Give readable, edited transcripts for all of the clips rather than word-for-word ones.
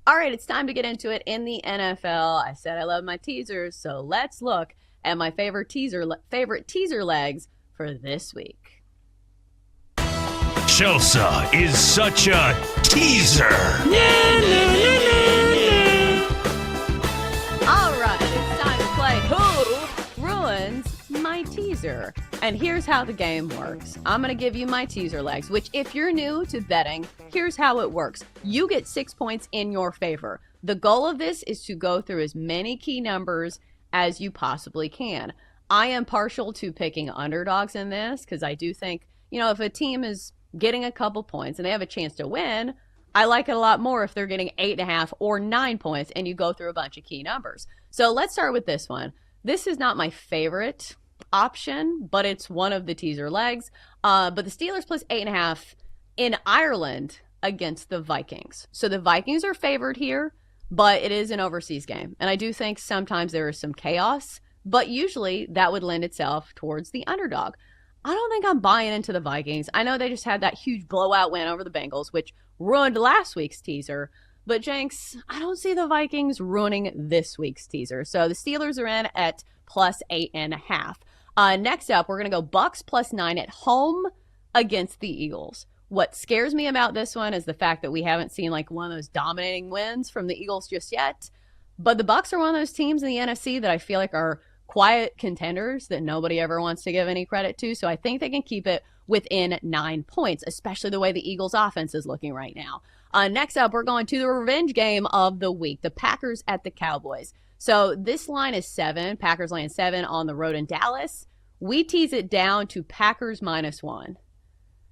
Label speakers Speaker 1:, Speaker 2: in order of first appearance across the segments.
Speaker 1: All right, it's time to get into it in the NFL. I said I love my teasers, so let's look at my favorite teaser legs for this week.
Speaker 2: Chelsa is such a teaser.
Speaker 1: All right, it's time to play Who Ruins My Teaser? And here's how the game works. I'm going to give you my teaser legs, which if you're new to betting, here's how it works. You get 6 points in your favor. The goal of this is to go through as many key numbers as you possibly can. I am partial to picking underdogs in this because I do think, if a team is getting a couple points and they have a chance to win, I like it a lot more if they're getting 8.5 or 9 points and you go through a bunch of key numbers. So let's start with this one. This is not my favorite option, but it's one of the teaser legs. But the Steelers plus 8.5 in Ireland against the Vikings. So the Vikings are favored here, but it is an overseas game. And I do think sometimes there is some chaos, but usually that would lend itself towards the underdog. I don't think I'm buying into the Vikings. I know they just had that huge blowout win over the Bengals, which ruined last week's teaser. But Jenks, I don't see the Vikings ruining this week's teaser. So the Steelers are in at plus 8.5. Next up, we're going to go Bucks plus 9 at home against the Eagles. What scares me about this one is the fact that we haven't seen like one of those dominating wins from the Eagles just yet. But the Bucks are one of those teams in the NFC that I feel like are quiet contenders that nobody ever wants to give any credit to. So I think they can keep it within 9 points, especially the way the Eagles offense is looking right now. Next up, we're going to the revenge game of the week, the Packers at the Cowboys. So this line is 7. Packers laying 7 on the road in Dallas. We tease it down to Packers -1.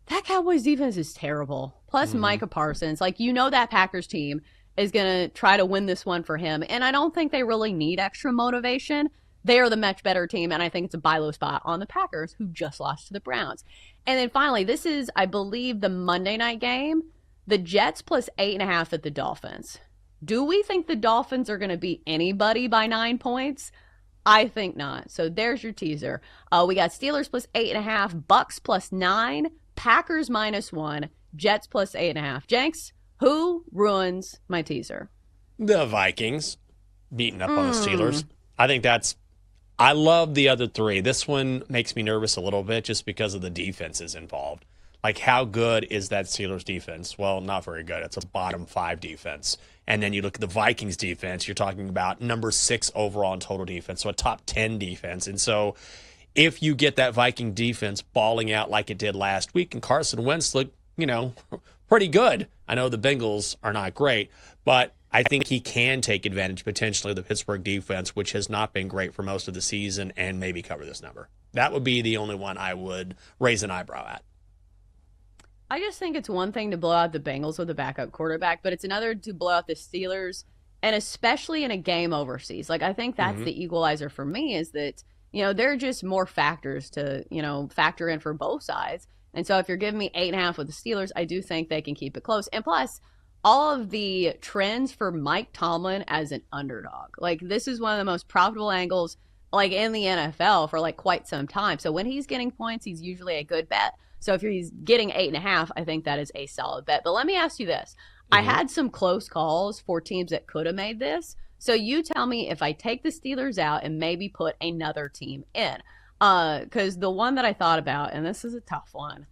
Speaker 1: That Cowboys defense is terrible. Plus Micah Parsons. That Packers team is going to try to win this one for him. And I don't think they really need extra motivation. They are the much better team, and I think it's a buy low spot on the Packers, who just lost to the Browns. And then finally, this is, I believe, the Monday night game. The Jets plus 8.5 at the Dolphins. Do we think the Dolphins are going to beat anybody by 9 points? I think not. So there's your teaser. We got Steelers plus 8.5, Bucks plus 9, Packers -1, Jets plus 8.5. Jenks, who ruins my teaser?
Speaker 3: The Vikings beating up on the Steelers. I love the other three. This one makes me nervous a little bit just because of the defenses involved. Like, how good is that Steelers defense? Well, not very good. It's a bottom 5 defense. And then you look at the Vikings defense, you're talking about number 6 overall in total defense, so a top 10 defense. And so if you get that Viking defense balling out like it did last week, and Carson Wentz looked, pretty good. I know the Bengals are not great, but I think he can take advantage potentially of the Pittsburgh defense, which has not been great for most of the season, and maybe cover this number. That would be the only one I would raise an eyebrow at.
Speaker 1: I just think it's one thing to blow out the Bengals with a backup quarterback, but it's another to blow out the Steelers, and especially in a game overseas. I think that's the equalizer for me, is that, there are just more factors to, factor in for both sides. And so if you're giving me 8.5 with the Steelers, I do think they can keep it close. And plus, all of the trends for Mike Tomlin as an underdog. This is one of the most profitable angles, in the NFL for, quite some time. So when he's getting points, he's usually a good bet. So if he's getting 8.5, I think that is a solid bet. But let me ask you this. I had some close calls for teams that could have made this. So you tell me if I take the Steelers out and maybe put another team in. Because the one that I thought about, and this is a tough one,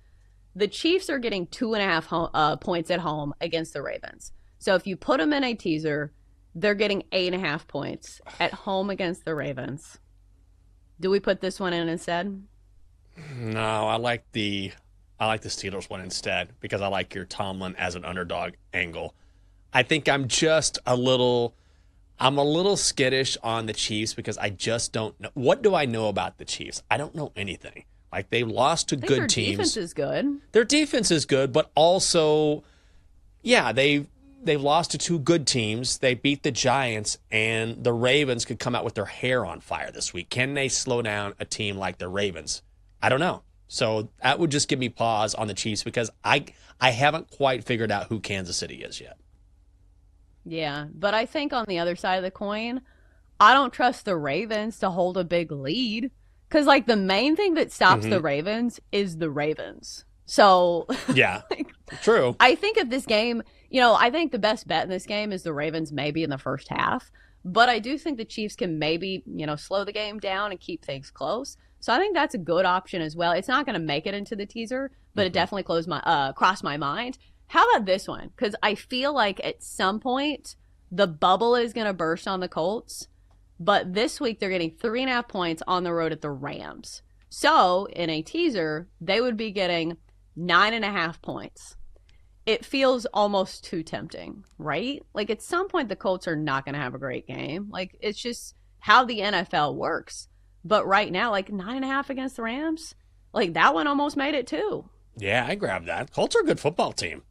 Speaker 1: the Chiefs are getting 2.5 points at home against the Ravens. So if you put them in a teaser, they're getting 8.5 points at home against the Ravens. Do we put this one in instead?
Speaker 3: No, I like the Steelers one instead because I like your Tomlin as an underdog angle. I think I'm a little skittish on the Chiefs because I just don't know. What do I know about the Chiefs? I don't know anything. They lost to good teams. Their
Speaker 1: defense is good.
Speaker 3: Their defense is good, but also, they've lost to 2 good teams. They beat the Giants, and the Ravens could come out with their hair on fire this week. Can they slow down a team like the Ravens? I don't know. So that would just give me pause on the Chiefs because I haven't quite figured out who Kansas City is yet.
Speaker 1: Yeah, but I think on the other side of the coin, I don't trust the Ravens to hold a big lead because, the main thing that stops the Ravens is the Ravens. So
Speaker 3: yeah, true.
Speaker 1: I think if this game, I think the best bet in this game is the Ravens maybe in the first half. But I do think the Chiefs can maybe, slow the game down and keep things close. So I think that's a good option as well. It's not going to make it into the teaser, but it definitely crossed my mind. How about this one? Because I feel like at some point the bubble is going to burst on the Colts. But this week they're getting 3.5 points on the road at the Rams. So in a teaser, they would be getting 9.5 points. It feels almost too tempting, right? Like at some point the Colts are not going to have a great game. Like it's just how the NFL works. But right now, like 9.5 against the Rams, like that one almost made it too.
Speaker 3: Yeah, I grabbed that. Colts are a good football team.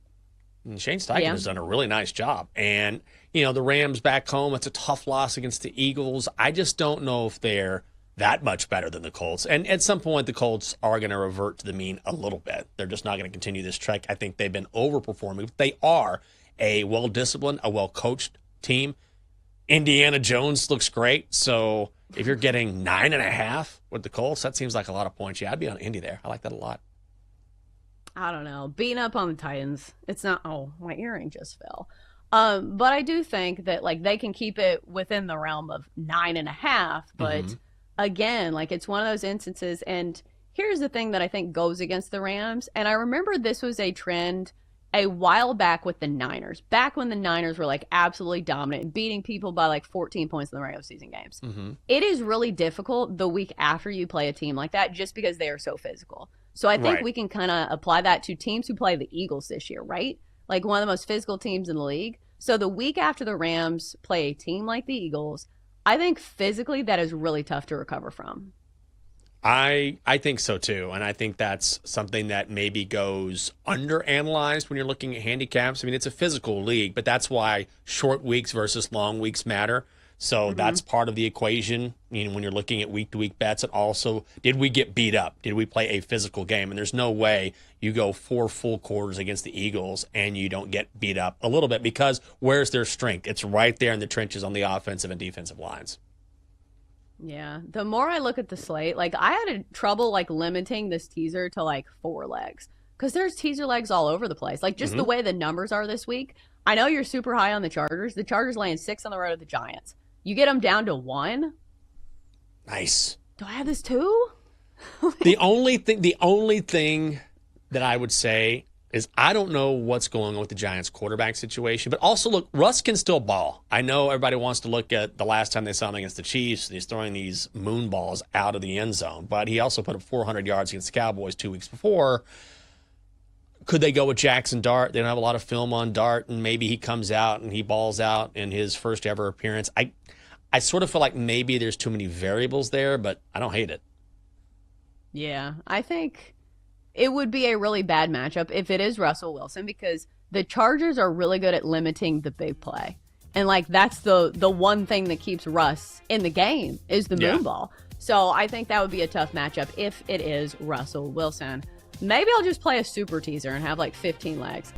Speaker 3: And Shane Steichen has done a really nice job. And, the Rams back home, it's a tough loss against the Eagles. I just don't know if they're that much better than the Colts. And at some point, the Colts are going to revert to the mean a little bit. They're just not going to continue this trek. I think they've been overperforming. They are a well-disciplined, a well-coached team. Indiana Jones looks great. So if you're getting 9.5 with the Colts, that seems like a lot of points. Yeah, I'd be on Indy there. I like that a lot.
Speaker 1: I don't know. Beating up on the Titans, it's not, oh, my earring just fell. But I do think that, like, they can keep it within the realm of 9.5. But again, like, it's one of those instances. And here's the thing that I think goes against the Rams. And I remember this was a trend a while back with the Niners, back when the Niners were, like, absolutely dominant and beating people by, like, 14 points in the regular season games. It is really difficult the week after you play a team like that just because they are so physical. So I think we can kind of apply that to teams who play the Eagles this year, right? Like one of the most physical teams in the league. So the week after the Rams play a team like the Eagles, I think physically that is really tough to recover from.
Speaker 3: I think so too. And I think that's something that maybe goes underanalyzed when you're looking at handicaps. I mean, it's a physical league, but that's why short weeks versus long weeks matter. So that's part of the equation. When you're looking at week-to-week bets, and also, did we get beat up? Did we play a physical game? And there's no way you go 4 full quarters against the Eagles and you don't get beat up a little bit, because where's their strength? It's right there in the trenches on the offensive and defensive lines.
Speaker 1: Yeah. The more I look at the slate, like I had trouble like limiting this teaser to like 4 legs, because there's teaser legs all over the place. Like just the way the numbers are this week. I know you're super high on the Chargers. The Chargers laying 6 on the road at the Giants. You get them down to 1.
Speaker 3: Nice.
Speaker 1: Do I have this too?
Speaker 3: The only thing that I would say is I don't know what's going on with the Giants quarterback situation, but also look, Russ can still ball. I know everybody wants to look at the last time they saw him against the Chiefs. He's throwing these moon balls out of the end zone, but he also put up 400 yards against the Cowboys 2 weeks before. Could they go with Jackson Dart? They don't have a lot of film on Dart, and maybe he comes out and he balls out in his first ever appearance. I sort of feel like maybe there's too many variables there, but I don't hate it.
Speaker 1: Yeah, I think it would be a really bad matchup if it is Russell Wilson, because the Chargers are really good at limiting the big play. And like that's the one thing that keeps Russ in the game is the moon ball. So I think that would be a tough matchup if it is Russell Wilson. Maybe I'll just play a super teaser and have like 15 legs.